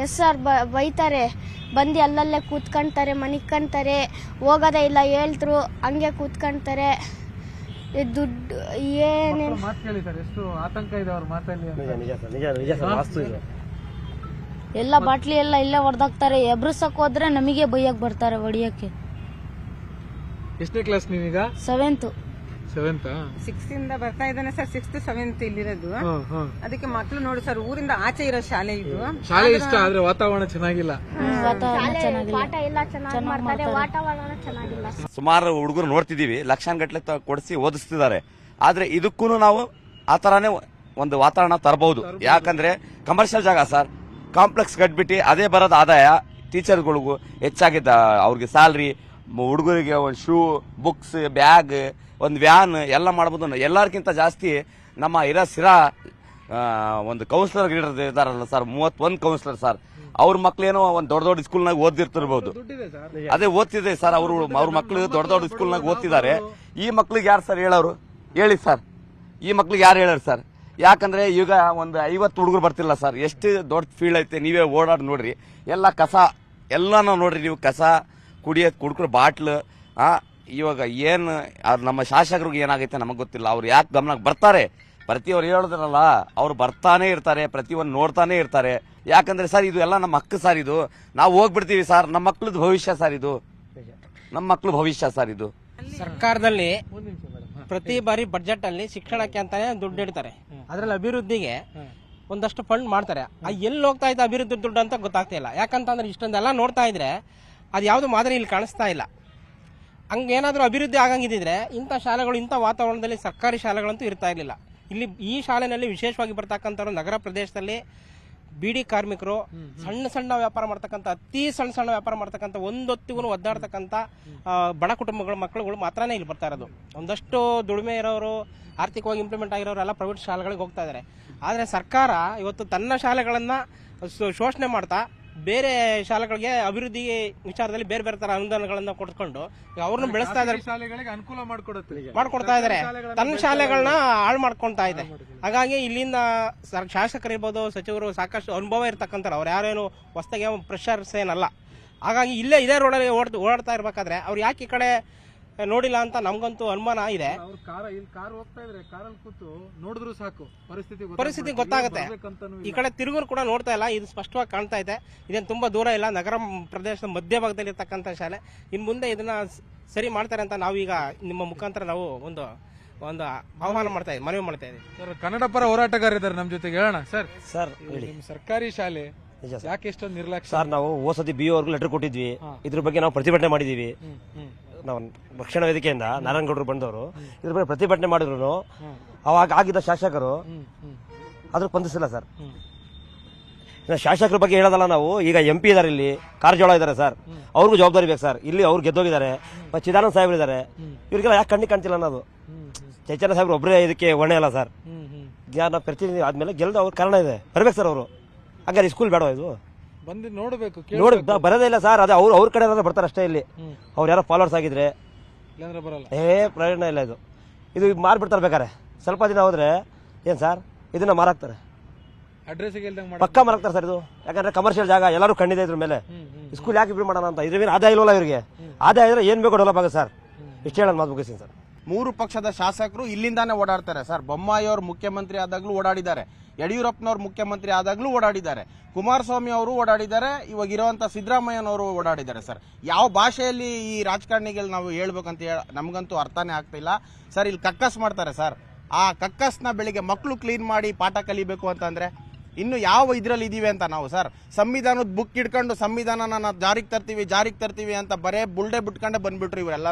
ಎಸ್ ಸರ್, ಬೈತಾರೆ. ಬಂದು ಅಲ್ಲಲ್ಲೇ ಕೂತ್ಕೊಂತಾರೆ, ಮನಿಕಂತಾರೆ. ಹೋಗೋದೇ ಇಲ್ಲ, ಹೇಳ್ತರು ಹಂಗೆ ಕೂತ್ಕೊಂತಾರೆ. ದುಡ್ಡು ಏನೇನು ಎಲ್ಲ ಬಾಟ್ಲಿ ಎಲ್ಲ ಇಲ್ಲೇ ಹೊಡೆದಾಕ್ತಾರೆ. ಎಬ್ರಸಕ್ ಹೋದ್ರೆ ನಮಗೆ ಬೈಯಕ್ ಬರ್ತಾರೆ, ಹೊಡಿಯಕ್ಕೆ. ಎಷ್ಟನೇ ಕ್ಲಾಸ್ ನೀವೀಗ? 7th. 6th ಇಂದ ಬರ್ತಾ ಇದ್ದಾನೆ ಸರ್. 6th 7th ಇಲ್ಲಿರೋದು. ಅದಕ್ಕೆ ಮಕ್ಕಳು ನೋಡಿ ಸರ್, ಊರಿಂದ ಆಚೆ ಇರೋ ಶಾಲೆ ಇದು. ಶಾಲೆ ಇಷ್ಟ, ಆದ್ರೆ ವಾತಾವರಣ ಚೆನ್ನಾಗಿಲ್ಲ. ಪಾಠ ಎಲ್ಲ ಚೆನ್ನಾಗಿ ಮಾಡ್ತಾರೆ, ವಾತಾವರಣ ಚೆನ್ನಾಗಿಲ್ಲ. ಸುಮಾರು ಹುಡುಗರು ನೋಡ್ತಿದೀವಿ, ಲಕ್ಷಾನ್ಗಟ್ಲೆ ಕೊಡಿಸಿ ಓದಿಸ್ತಿದ್ದಾರೆ. ಆದ್ರೆ ಇದಕ್ಕೂ ನಾವು ಆ ತರಾನೇ ಒಂದು ವಾತಾವರಣ ತರಬಹುದು. ಯಾಕಂದ್ರೆ ಕಮರ್ಷಿಯಲ್ ಜಾಗ ಸರ್, ಕಾಂಪ್ಲೆಕ್ಸ್ ಕಟ್ಬಿಟ್ಟು ಅದೇ ಬರೋದು ಆದಾಯ ಟೀಚರ್ಗಳಿಗೂ ಹೆಚ್ಚಾಗಿದ್ದ. ಅವ್ರಿಗೆ ಸ್ಯಾಲ್ರಿ, ಹುಡುಗರಿಗೆ ಒಂದು ಶೂ, ಬುಕ್ಸ್, ಬ್ಯಾಗ್, ಒಂದು ವ್ಯಾನ್ ಎಲ್ಲ ಮಾಡಬಹುದು. ಎಲ್ಲರಿಗಿಂತ ಜಾಸ್ತಿ ನಮ್ಮ ಸಿರಾ ಒಂದು ಕೌನ್ಸಿಲರ್ ಇದಾರಲ್ಲ ಸರ್, 31 ಕೌನ್ಸಿಲರ್ ಸರ್. ಅವ್ರ ಮಕ್ಳೇನೋ ಒಂದು ದೊಡ್ಡ ಸ್ಕೂಲ್ನಾಗ ಓದಿರ್ತಿರ್ಬೋದು. ಅದೇ ಓದ್ತಿದೆ ಸರ್, ಅವ್ರ ಮಕ್ಳು ದೊಡ್ಡ ಸ್ಕೂಲ್ನಾಗ ಓದ್ತಿದ್ದಾರೆ. ಈ ಮಕ್ಳಿಗೆ ಯಾರು ಸರ್ ಹೇಳೋರು? ಹೇಳಿ ಸರ್, ಈ ಮಕ್ಳಿಗೆ ಯಾರು ಹೇಳೋರು ಸರ್? ಯಾಕಂದ್ರೆ ಈಗ ಒಂದು 50 ಹುಡುಗರು ಬರ್ತಿಲ್ಲ ಸರ್. ಎಷ್ಟು ದೊಡ್ಡ ಫೀಲ್ಡ್ ಐತೆ, ನೀವೇ ಓಡಾಡಿ ನೋಡ್ರಿ. ಎಲ್ಲ ಕಸ ಎಲ್ಲಾನು ನೋಡ್ರಿ ನೀವು. ಕಸ, ಕುಡ್ಕರು ಬಾಟ್ಲು. ಇವಾಗ ಏನು ನಮ್ಮ ಶಾಸಕರಿಗೆ ಏನಾಗೈತೆ ನಮಗೆ ಗೊತ್ತಿಲ್ಲ. ಅವ್ರು ಯಾಕೆ ಗಮನಕ್ಕೆ ಬರ್ತಾರೆ? ಪ್ರತಿಯವ್ರು ಹೇಳಿದ್ರಲ್ಲ, ಅವ್ರು ಬರ್ತಾನೆ ಇರ್ತಾರೆ, ಪ್ರತಿಯೊಂದು ನೋಡ್ತಾನೆ ಇರ್ತಾರೆ. ಯಾಕಂದ್ರೆ ಸರ್ ಇದು ಎಲ್ಲ ನಮ್ಮ ಹಕ್ಕು ಸರ್. ಇದು ನಾವು ಹೋಗ್ಬಿಡ್ತೀವಿ ಸರ್, ನಮ್ಮ ಮಕ್ಳದ್ದು ಭವಿಷ್ಯ ಸರ್ ಇದು. ನಮ್ಮ ಮಕ್ಳು ಭವಿಷ್ಯ ಸರ್ ಇದು. ಸರ್ಕಾರದಲ್ಲಿ ಪ್ರತಿ ಬಾರಿ ಬಜೆಟ್ ಅಲ್ಲಿ ಶಿಕ್ಷಣಕ್ಕೆ ಅಂತಾನೆ ದುಡ್ಡು ಇಡ್ತಾರೆ. ಅದ್ರಲ್ಲಿ ಅಭಿವೃದ್ಧಿಗೆ ಒಂದಷ್ಟು ಫಂಡ್ ಮಾಡ್ತಾರೆ. ಎಲ್ಲಿ ಹೋಗ್ತಾ ಇದೆ ಅಭಿವೃದ್ಧಿ ದುಡ್ಡು ಅಂತ ಗೊತ್ತಾಗ್ತಾ ಇಲ್ಲ. ಯಾಕಂತಂದ್ರೆ ಇಷ್ಟೊಂದೆಲ್ಲ ನೋಡ್ತಾ ಇದ್ರೆ ಅದು ಯಾವ್ದು ಮಾದರಿ ಇಲ್ಲಿ ಕಾಣಿಸ್ತಾ ಇಲ್ಲ. ಹಂಗೇನಾದ್ರೂ ಅಭಿವೃದ್ಧಿ ಆಗಂಗಿದ್ರೆ ಇಂಥ ಶಾಲೆಗಳು, ಇಂಥ ವಾತಾವರಣದಲ್ಲಿ ಸರ್ಕಾರಿ ಶಾಲೆಗಳಂತೂ ಇರ್ತಾ ಇರಲಿಲ್ಲ. ಇಲ್ಲಿ ಈ ಶಾಲೆನಲ್ಲಿ ವಿಶೇಷವಾಗಿ ಬರ್ತಕ್ಕಂಥವ್ರು ನಗರ ಪ್ರದೇಶದಲ್ಲಿ ಬೀಡಿ ಕಾರ್ಮಿಕರು, ಸಣ್ಣ ವ್ಯಾಪಾರ ಮಾಡ್ತಕ್ಕಂಥ, ಅತಿ ಸಣ್ಣ ವ್ಯಾಪಾರ ಮಾಡ್ತಕ್ಕಂಥ, ಒಂದೊತ್ತಿಗೂ ಒದ್ದಾಡ್ತಕ್ಕಂಥ ಬಡ ಕುಟುಂಬಗಳ ಮಕ್ಕಳುಗಳು ಮಾತ್ರನೇ ಇಲ್ಲಿ ಬರ್ತಾ ಇರೋದು. ಒಂದಷ್ಟು ದುಡಿಮೆ ಇರೋರು, ಆರ್ಥಿಕವಾಗಿ ಇಂಪ್ಲಿಮೆಂಟ್ ಆಗಿರೋರು ಎಲ್ಲ ಪ್ರೈವೇಟ್ ಶಾಲೆಗಳಿಗೆ ಹೋಗ್ತಾ ಇದ್ದಾರೆ. ಆದರೆ ಸರ್ಕಾರ ಇವತ್ತು ತನ್ನ ಶಾಲೆಗಳನ್ನ ಶೋಷಣೆ ಮಾಡ್ತಾ ಬೇರೆ ಶಾಲೆಗಳಿಗೆ ಅಭಿವೃದ್ಧಿ ವಿಚಾರದಲ್ಲಿ ಬೇರೆ ಬೇರೆ ತರ ಅನುದಾನಗಳನ್ನ ಕೊಡ್ಕೊಂಡು ಅವ್ರನ್ನ ಬೆಳೆಸ್ತಾ ಇದ್ದಾರೆ, ಶಾಲೆಗಳಿಗೆ ಅನುಕೂಲ ಮಾಡ್ಕೊಡ್ತಾ ಇದ್ದಾರೆ. ತನ್ನ ಶಾಲೆಗಳನ್ನ ಹಾಳು ಮಾಡ್ಕೊಳ್ತಾ ಇದೆ. ಹಾಗಾಗಿ ಇಲ್ಲಿಂದ ಶಾಸಕರಿರ್ಬೋದು, ಸಚಿವರು ಸಾಕಷ್ಟು ಅನುಭವ ಇರ್ತಕ್ಕಂಥವ್ರು. ಅವ್ರು ಯಾರೇನು ಹೊಸದಾಗಿ ಫ್ರೆಶರ್ಸ್ ಏನಲ್ಲ. ಹಾಗಾಗಿ ಇದೇ ರೋಡಲ್ಲಿ ಓಡಾಡ್ತಾ ಇರ್ಬೇಕಾದ್ರೆ ಅವ್ರು ಯಾಕೆ ಈ ಕಡೆ ನೋಡಿಲ್ಲ ಅಂತ ನಮ್ಗಂತೂ ಅನುಮಾನ ಇದೆ. ಕಾರ್ ಹೋಗ್ತಾ ಇದ್ರೆ ಕಾರಲ್ಲಿ ಕೂತು ನೋಡಿದ್ರು ಸಾಕು ಪರಿಸ್ಥಿತಿ ಗೊತ್ತಾಗುತ್ತೆ. ಈ ಕಡೆ ತಿರುಗರು ಕೂಡ ನೋಡ್ತಾ ಇಲ್ಲ, ಇದು ಸ್ಪಷ್ಟವಾಗಿ ಕಾಣ್ತಾ ಇದೆ. ಇದೇನು ತುಂಬಾ ದೂರ ಇಲ್ಲ, ನಗರ ಪ್ರದೇಶದ ಮಧ್ಯಭಾಗದಲ್ಲಿ ಇರ್ತಕ್ಕಂಥ ಶಾಲೆ. ಇನ್ನು ಮುಂದೆ ಇದನ್ನ ಸರಿ ಮಾಡ್ತಾರೆ ಅಂತ ನಾವೀಗ ನಿಮ್ಮ ಮುಖಾಂತರ ನಾವು ಒಂದು ಆಹ್ವಾನ ಮಾಡ್ತಾ ಇದ್ದೀವಿ, ಮನವಿ ಮಾಡ್ತಾ ಇದ್ದೀವಿ. ಸರ್, ಕನ್ನಡ ಪರ ಹೋರಾಟಗಾರಿದ್ದಾರೆ ನಮ್ಮ ಜೊತೆಗೆ. ಹೇಳೋಣ ಸರ್, ಹೇಳಿ. ನಿಮ್ಮ ಸರ್ಕಾರಿ ಶಾಲೆ ಯಾಕೆ ಎಷ್ಟೊಂದು ನಿರ್ಲಕ್ಷ್ಯ? ಸರ್, ನಾವು ಹೋಸತಿ BO ಅವ್ರಿಗೂ ಲೆಟರ್ ಕೊಟ್ಟಿದ್ವಿ, ಇದ್ರ ಬಗ್ಗೆ ನಾವು ಪ್ರತಿಭಟನೆ ಮಾಡಿದೀವಿ. ನಾವು ರಕ್ಷಣಾ ವೇದಿಕೆಯಿಂದ ನಾರಾಯಣಗೌಡರು ಬಂದವರು ಇದ್ರ ಬಗ್ಗೆ ಪ್ರತಿಭಟನೆ ಮಾಡಿದ್ರು ಅವಾಗ ಆಗಿದ್ದ ಶಾಸಕರು ಅದ್ರ ಸ್ಪಂದಿಸಿಲ್ಲ ಸರ್. ಶಾಸಕರ ಬಗ್ಗೆ ಹೇಳೋದಲ್ಲ ನಾವು, ಈಗ MP ಇದಾರೆ, ಇಲ್ಲಿ ಕಾರಜೋಳ ಇದಾರೆ ಸರ್, ಅವ್ರಿಗೂ ಜವಾಬ್ದಾರಿ ಬೇಕು ಸರ್. ಇಲ್ಲಿ ಅವ್ರು ಗೆದ್ದೋಗಿದ್ದಾರೆ, ಚಿದಾನಂದ ಸಾಹೇಬ್ರು ಇದಾರೆ, ಇವ್ರಿಗೆಲ್ಲ ಯಾಕೆ ಕಣ್ಣಿಗೆ ಕಾಣ್ತಿಲ್ಲ ಅನ್ನೋದು. ಚೈತನ್ಯ ಸಾಹೇಬ್ರು ಒಬ್ಬರೇ ಇದಕ್ಕೆ ಹೊಣೆ ಅಲ್ಲ ಸರ್. ಜ್ಞಾನ ಪ್ರತಿನಿಧಿ ಆದ್ಮೇಲೆ ಗೆಲ್ದ ಅವ್ರ ಕಾರಣ ಇದೆ, ಬರ್ಬೇಕು ಸರ್ ಅವರು. ಹಂಗಾರೆ ಸ್ಕೂಲ್ ಬೇಡ ಇದು ಬಂದು ನೋಡಬೇಕು, ಬರೋದೇ ಇಲ್ಲ ಸರ್. ಅದೇ ಅವ್ರ ಕಡೆ ಬರ್ತಾರೆ ಅಷ್ಟೇ. ಇಲ್ಲಿ ಅವ್ರು ಯಾರೋ ಫಾಲೋವರ್ಸ್ ಆಗಿದ್ರೆ ಬರಲ್ಲ, ಪ್ರಯೋಜನ ಇಲ್ಲ. ಇದು ಮಾರ್ಬಿಡ್ತಾರೆ ಬೇಕಾರೆ, ಸ್ವಲ್ಪ ದಿನ ಹೋದ್ರೆ ಏನ್ ಸರ್ ಇದನ್ನ ಮಾರಾಕ್ತಾರೆ, ಅಡ್ರೆಸ್ ಪಕ್ಕ ಮಾರಾಕ್ತಾರೆ ಸರ್. ಇದು ಯಾಕಂದ್ರೆ ಕಮರ್ಷಿಯಲ್ ಜಾಗ, ಎಲ್ಲರೂ ಕಣ್ಣಿದೆ ಇದ್ರ ಮೇಲೆ. ಸ್ಕೂಲ್ ಯಾಕೆ ಬಿಡ್ ಮಾಡೋಣ ಅಂತ. ಇದ್ರ ಮೇಲೆ ಆದಾಯ ಇಲ್ವಲ್ಲ ಇವರಿಗೆ, ಆದಾಯ ಇದ್ರೆ ಏನ್ ಬೇಕು ಡೆವಲಪ್ ಆಗುತ್ತೆ ಸರ್. ಇಷ್ಟೇ ಹೇಳೋಣ ಮಾತು ಮುಗಿಸ್ತೀನಿ ಸರ್. 3 ಪಕ್ಷದ ಶಾಸಕರು ಇಲ್ಲಿಂದಾನೇ ಓಡಾಡ್ತಾರೆ ಸರ್. ಬೊಮ್ಮಾಯಿ ಅವರು ಮುಖ್ಯಮಂತ್ರಿ ಆದಾಗ್ಲೂ ಓಡಾಡಿದ್ದಾರೆ, ಯಡಿಯೂರಪ್ಪನವ್ರು ಮುಖ್ಯಮಂತ್ರಿ ಆದಾಗ್ಲೂ ಓಡಾಡಿದ್ದಾರೆ, ಕುಮಾರಸ್ವಾಮಿ ಅವರು ಓಡಾಡಿದ್ದಾರೆ, ಇವಾಗ ಇರುವಂತ ಸಿದ್ದರಾಮಯ್ಯನವರು ಓಡಾಡಿದ್ದಾರೆ ಸರ್. ಯಾವ ಭಾಷೆಯಲ್ಲಿ ಈ ರಾಜಕಾರಣಿಗಳು ನಾವು ಹೇಳ್ಬೇಕಂತ ನಮ್ಗಂತೂ ಅರ್ಥನೇ ಆಗ್ತಿಲ್ಲ ಸರ್. ಇಲ್ಲಿ ಕಕ್ಕಸ್ ಮಾಡ್ತಾರೆ ಸರ್. ಆ ಕಕ್ಕಸ್ನ ಬೆಳಿಗ್ಗೆ ಮಕ್ಕಳು ಕ್ಲೀನ್ ಮಾಡಿ ಪಾಠ ಕಲಿಬೇಕು ಅಂತಂದ್ರೆ ಇನ್ನು ಯಾವ ಇದ್ರಲ್ಲಿ ಇದೀವಿ ಅಂತ ನಾವು ಸರ್. ಸಂವಿಧಾನದ ಬುಕ್ ಇಟ್ಕೊಂಡು ಸಂವಿಧಾನನ ಜಾರಿಗೆ ತರ್ತೀವಿ ಅಂತ ಬರೇ ಬುಲ್ಡೆ ಬಿಟ್ಕೊಂಡೆ ಬಂದ್ಬಿಟ್ರು ಇವರೆಲ್ಲ.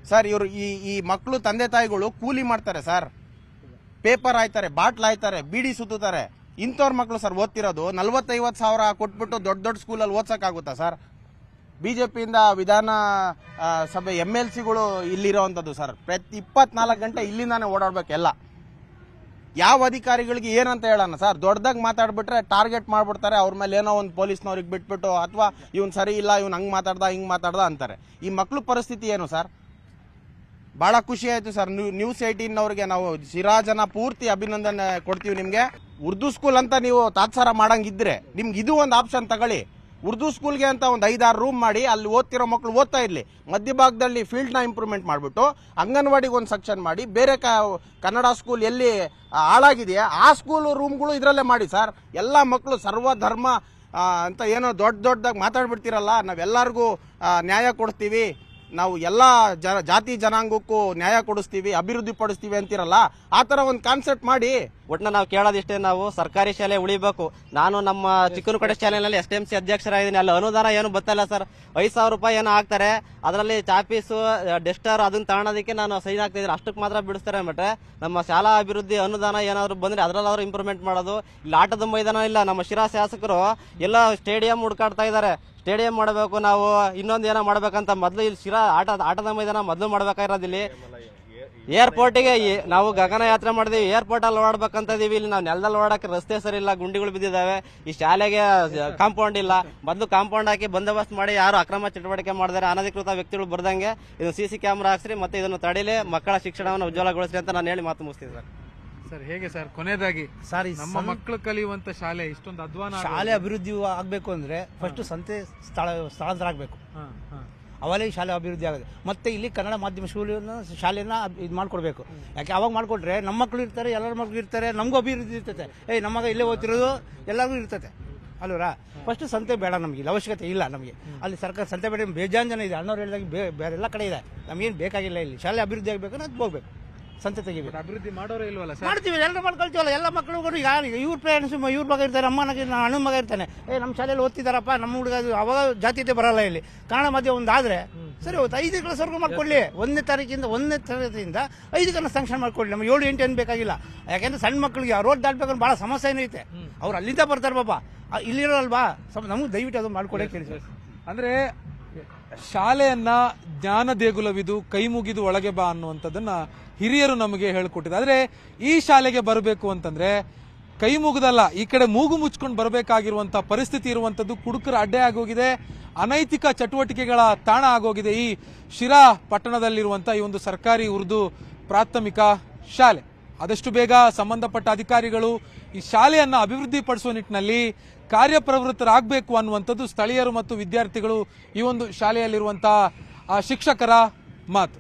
ಸರ್, ಇವರು ಈ ಮಕ್ಕಳು ತಂದೆ ತಾಯಿಗಳು ಕೂಲಿ ಮಾಡ್ತಾರೆ ಸರ್, ಪೇಪರ್ ಆಯ್ತಾರೆ, ಬಾಟ್ಲ್ ಆಯ್ತಾರೆ, ಬೀಡಿ ಸುತ್ತಾರೆ. ಇಂಥವ್ರ ಮಕ್ಕಳು ಸರ್ ಓದ್ತಿರೋದು. 40-50 ಸಾವಿರ ಕೊಟ್ಬಿಟ್ಟು ದೊಡ್ಡ ಸ್ಕೂಲಲ್ಲಿ ಓದ್ಸಕ್ಕಾಗುತ್ತಾ ಸರ್? ಬಿಜೆಪಿಯಿಂದ ವಿಧಾನ ಸಭೆ MLCಗಳು ಇಲ್ಲಿರೋವಂಥದ್ದು ಸರ್. ಪ್ರತಿ 24 ಗಂಟೆ ಇಲ್ಲಿಂದಾನೆ ಓಡಾಡ್ಬೇಕೆಲ್ಲ. ಯಾವ ಅಧಿಕಾರಿಗಳಿಗೆ ಏನಂತ ಹೇಳೋಣ ಸರ್? ದೊಡ್ಡದಾಗಿ ಮಾತಾಡ್ಬಿಟ್ರೆ ಟಾರ್ಗೆಟ್ ಮಾಡ್ಬಿಡ್ತಾರೆ, ಅವ್ರ ಮೇಲೆ ಏನೋ ಒಂದು ಪೊಲೀಸ್ನವ್ರಿಗೆ ಬಿಟ್ಬಿಟ್ಟು, ಅಥವಾ ಇವ್ನು ಸರಿ ಇಲ್ಲ, ಇವ್ನು ಹಂಗೆ ಮಾತಾಡ್ದ ಹಿಂಗೆ ಮಾತಾಡ್ದ ಅಂತಾರೆ. ಈ ಮಕ್ಕಳು ಪರಿಸ್ಥಿತಿ ಏನು ಸರ್? ಬಹಳ ಖುಷಿ ಆಯ್ತು ಸರ್. ನ್ಯೂಸ್ 18 ಅವ್ರಿಗೆ ನಾವು ಸಿರಾಜನ ಪೂರ್ತಿ ಅಭಿನಂದನೆ ಕೊಡ್ತೀವಿ ನಿಮ್ಗೆ. ಉರ್ದು ಸ್ಕೂಲ್ ಅಂತ ನೀವು ತಾತ್ಸಾರ ಮಾಡಂಗಿದ್ರೆ ನಿಮ್ಗೆ ಇದು ಒಂದು ಆಪ್ಷನ್ ತಗೊಳ್ಳಿ. ಉರ್ದು ಸ್ಕೂಲ್ಗೆ ಅಂತ ಒಂದು 5-6 ರೂಮ್ ಮಾಡಿ ಅಲ್ಲಿ ಓದ್ತಿರೋ ಮಕ್ಕಳು ಓದ್ತಾ ಇರ್ಲಿ. ಮಧ್ಯಭಾಗದಲ್ಲಿ ಫೀಲ್ಡ್ನ ಇಂಪ್ರೂವ್ಮೆಂಟ್ ಮಾಡಿಬಿಟ್ಟು ಅಂಗನವಾಡಿಗೆ ಒಂದು ಸೆಕ್ಷನ್ ಮಾಡಿ, ಬೇರೆ ಕನ್ನಡ ಸ್ಕೂಲ್ ಎಲ್ಲಿ ಹಾಳಾಗಿದೆಯಾ ಆ ಸ್ಕೂಲ್ ರೂಮ್ಗಳು ಇದರಲ್ಲೇ ಮಾಡಿ ಸರ್. ಎಲ್ಲ ಮಕ್ಕಳು ಸರ್ವಧರ್ಮ ಅಂತ ಏನೋ ದೊಡ್ಡದಾಗಿ ಮಾತಾಡ್ಬಿಡ್ತೀರಲ್ಲ, ನಾವೆಲ್ಲರಿಗೂ ನ್ಯಾಯ ಕೊಡ್ತೀವಿ, ನಾವು ಎಲ್ಲ ಜಾತಿ ಜನಾಂಗಕ್ಕೂ ನ್ಯಾಯ ಕೊಡಿಸ್ತೀವಿ, ಅಭಿವೃದ್ಧಿ ಪಡಿಸ್ತೀವಿ ಅಂತಿರಲ್ಲ, ಆ ತರ ಒಂದು ಕಾನ್ಸೆಪ್ಟ್ ಮಾಡಿ. ಒಟ್ಟಿನ ನಾವು ಕೇಳೋದಿಷ್ಟೇ, ನಾವು ಸರ್ಕಾರಿ ಶಾಲೆ ಉಳಿಬೇಕು. ನಾನು ನಮ್ಮ ಚಿಕ್ಕನಕುಂಟೆ ಶಾಲೆಯಲ್ಲಿ STMC ಅಧ್ಯಕ್ಷರಾಗಿದ್ದೀನಿ. ಅಲ್ಲಿ ಅನುದಾನ ಏನು ಗೊತ್ತಲ್ಲ ಸರ್. 5,000 ರೂಪಾಯಿ ಏನೋ ಹಾಕ್ತಾರೆ, ಅದರಲ್ಲಿ ಚಾಪೀಸು ಡೆಸ್ಟರ್ ಅದನ್ನ ತಗೊಳೋದಕ್ಕೆ ನಾನು ಸೈನ್ ಹಾಕ್ತಿದ್ದೀನಿ, ಅಷ್ಟಕ್ಕೆ ಮಾತ್ರ ಬಿಡಿಸ್ತಾರೆ. ಬಿಟ್ರೆ ನಮ್ಮ ಶಾಲಾ ಅಭಿವೃದ್ಧಿ ಅನುದಾನ ಏನಾದ್ರು ಬಂದ್ರೆ ಅದರಲ್ಲಾದ್ರೂ ಇಂಪ್ರೂವ್ಮೆಂಟ್ ಮಾಡೋದು. ಇಲ್ಲಿ ಆಟದ ಮೈದಾನ ಇಲ್ಲ. ನಮ್ಮ ಶಿರಾ ಶಾಸಕರು ಎಲ್ಲ ಸ್ಟೇಡಿಯಂ ಹುಡ್ಕಾಡ್ತಾ ಇದ್ದಾರೆ. ಸ್ಟೇಡಿಯಂ ಮಾಡಬೇಕು, ನಾವು ಇನ್ನೊಂದು ಏನೋ ಮಾಡ್ಬೇಕಂತ. ಮೊದಲು ಇಲ್ಲಿ ಶಿರಾ ಆಟದ ಮೈದಾನ ಮೊದಲು ಮಾಡ್ಬೇಕಾಗಿರೋದು. ಇಲ್ಲಿ ಏರ್ಪೋರ್ಟಿಗೆ ನಾವು ಗಗನಯಾತ್ರೆ ಮಾಡಿದೀವಿ, ಏರ್ಪೋರ್ಟ್ ಅಲ್ಲಿ ಓಡಾಡ್ಬೇಕಂತ ಇದೀವಿ. ಇಲ್ಲಿ ನಾವು ನೆಲದಲ್ಲಿ ಓಡಾಡಕ್ಕೆ ರಸ್ತೆ ಸರಿ ಇಲ್ಲ, ಗುಂಡಿಗಳು ಬಿದ್ದಿದ್ದಾವೆ. ಈ ಶಾಲೆಗೆ ಕಾಂಪೌಂಡ್ ಇಲ್ಲ. ಮೊದಲು ಕಾಂಪೌಂಡ್ ಹಾಕಿ ಬಂದೋಬಸ್ತ್ ಮಾಡಿ ಯಾರು ಅಕ್ರಮ ಚಟುವಟಿಕೆ ಮಾಡಿದರೆ ಅನಧಿಕೃತ ವ್ಯಕ್ತಿಗಳು ಬರ್ದಂಗೆ ಇದನ್ನು CC ಕ್ಯಾಮೆರಾ ಹಾಕ್ಸ್ರಿ, ಮತ್ತೆ ಇದನ್ನು ತಡೀಲಿ, ಮಕ್ಕಳ ಶಿಕ್ಷಣವನ್ನು ಉಜ್ವಲಗೊಳಿಸ್ರಿ ಅಂತ ನಾನು ಹೇಳಿ ಮಾತು ಮುಗಿಸ್ತೀನಿ ಸರ್. ಸರ್, ಹೇಗೆ ಸರ್ ಕೊನೆಯದಾಗಿ ಸರ್, ನಮ್ಮ ಮಕ್ಕಳು ಕಲಿಯುವಂತ ಶಾಲೆ ಇಷ್ಟೊಂದು ಅಧ್ವಾನ ಶಾಲೆ ಅಭಿವೃದ್ಧಿ ಆಗ್ಬೇಕು ಅಂದ್ರೆ ಫಸ್ಟ್ ಸಂತೆ ಸ್ಥಳಾಂತರ ಆಗ್ಬೇಕು, ಅವಾಗಲೇ ಈ ಶಾಲೆ ಅಭಿವೃದ್ಧಿ ಆಗುತ್ತೆ. ಮತ್ತೆ ಇಲ್ಲಿ ಕನ್ನಡ ಮಾಧ್ಯಮ ಶಾಲೆನ ಇದು ಮಾಡ್ಕೊಡ್ಬೇಕು. ಯಾಕೆ ಅವಾಗ ಮಾಡ್ಕೊಟ್ರೆ ನಮ್ಮ ಮಕ್ಕಳು ಇರ್ತಾರೆ, ಎಲ್ಲರ ಮಕ್ಕಳು ಇರ್ತಾರೆ, ನಮಗೂ ಅಭಿವೃದ್ಧಿ ಇರ್ತೈತೆ. ನಮ್ಮ ಮಗ ಇಲ್ಲೇ ಓದ್ತಿರೋದು ಎಲ್ಲರಿಗೂ ಇರ್ತೈತೆ ಅಲ್ವರಾ? ಫಸ್ಟ್ ಸಂತೆ ಬೇಡ, ನಮಗೆ ಇಲ್ಲಿ ಅವಶ್ಯಕತೆ ಇಲ್ಲ. ನಮಗೆ ಅಲ್ಲಿ ಸರ್ಕಾರ ಸಂತೆ ಬೇಡ, ಬೇಜಾನ್ ಜನ ಇದೆ. ಅಣ್ಣವ್ರು ಹೇಳಿದಾಗ ಬೇರೆ ಎಲ್ಲ ಕಡೆ ಇದೆ, ನಮಗೇನು ಬೇಕಾಗಿಲ್ಲ. ಇಲ್ಲಿ ಶಾಲೆ ಅಭಿವೃದ್ಧಿ ಆಗಬೇಕು, ಅದು ಹೋಗ್ಬೇಕು, ಸಂತೆ ತೆಗಿಬೇಕು. ಅಭಿವೃದ್ಧಿ ಮಾಡೋರೇ ಇಲ್ವಲ್ಲ ಸರ್? ಮಾಡ್ತೀವಿ, ಎಲ್ಲರೂ ಮಾಡ್ಕೊಳ್ತೀವಲ್ಲ. ಎಲ್ಲ ಮಕ್ಕಳು ಈಗ ಇವ್ರ ಪೇರೆಂಟ್ಸ್ ಇವ್ರ ಮಗ ಇರ್ತಾರೆ, ಅಣ್ಣನ ಮಗ ಇರ್ತಾನೆ, ನಮ್ಮ ಶಾಲೆಯಲ್ಲಿ ಓದ್ತಿದಾರಪ್ಪ, ನಮ್ಮ ಹುಡುಗ ಅವಾಗ ಜಾತೀಯತೆ ಬರಲ್ಲ. ಇಲ್ಲಿ ಕನ್ನಡ ಮಾಧ್ಯಮ ಒಂದು ಆದ್ರೆ ಸರಿ ಹೋಯ್ತು. 5 ಕ್ಲಾಸ್ ವರ್ಗ ಮಾಡ್ಕೊಳ್ಳಿ. 1ನೇ ತರಗತಿಯಿಂದ 5 ಕನ್ನ ಸ್ಯಾಂಕ್ಷನ್ ಮಾಡ್ಕೊಳ್ಳಿ. ನಮ್ಗೆ 7, 8 ಏನು ಬೇಕಾಗಿಲ್ಲ. ಯಾಕೆಂದ್ರೆ ಸಣ್ಣ ಮಕ್ಕಳಿಗೆ ರೋಡ್ ದಾಟ್ಬೇಕಂದ್ರೆ ಬಹಳ ಸಮಸ್ಯೆ ಏನೈತೆ. ಅವ್ರು ಅಲ್ಲಿಂದ ಬರ್ತಾರೆ ಪಾಪ, ಇಲ್ಲಿರೋಲ್ವಾ, ನಮ್ಗೆ ದಯವಿಟ್ಟು ಅದು ಮಾಡ್ಕೊಡಕ್ಕೆ ಹೇಳಿ. ಅಂದ್ರೆ ಶಾಲೆಯನ್ನ ಜ್ಞಾನ ದೇಗುಲವಿದು, ಕೈ ಮುಗಿದು ಒಳಗೆ ಬಾ ಅನ್ನುವಂಥದ್ದನ್ನ ಹಿರಿಯರು ನಮಗೆ ಹೇಳಿಕೊಟ್ಟಿದ್ದಾರೆ. ಆದ್ರೆ ಈ ಶಾಲೆಗೆ ಬರಬೇಕು ಅಂತಂದ್ರೆ ಕೈ ಮುಗಿದಲ್ಲ, ಈ ಕಡೆ ಮೂಗು ಮುಚ್ಕೊಂಡು ಬರಬೇಕಾಗಿರುವಂತ ಪರಿಸ್ಥಿತಿ ಇರುವಂತದ್ದು. ಕುಡುಕರ ಅಡ್ಡೆ ಆಗೋಗಿದೆ, ಅನೈತಿಕ ಚಟುವಟಿಕೆಗಳ ತಾಣ ಆಗೋಗಿದೆ ಈ ಶಿರಾ ಪಟ್ಟಣದಲ್ಲಿರುವಂತ ಈ ಒಂದು ಸರ್ಕಾರಿ ಉರ್ದು ಪ್ರಾಥಮಿಕ ಶಾಲೆ. ಆದಷ್ಟು ಬೇಗ ಸಂಬಂಧಪಟ್ಟ ಅಧಿಕಾರಿಗಳು ಈ ಶಾಲೆಯನ್ನ ಅಭಿವೃದ್ಧಿ ಪಡಿಸುವ ನಿಟ್ಟಿನಲ್ಲಿ ಕಾರ್ಯಪ್ರವೃತ್ತರಾಗಬೇಕು ಅನ್ನುವಂಥದ್ದು ಸ್ಥಳೀಯರು ಮತ್ತು ವಿದ್ಯಾರ್ಥಿಗಳು, ಈ ಒಂದು ಶಾಲೆಯಲ್ಲಿರುವಂತಹ ಶಿಕ್ಷಕರ ಮಾತು.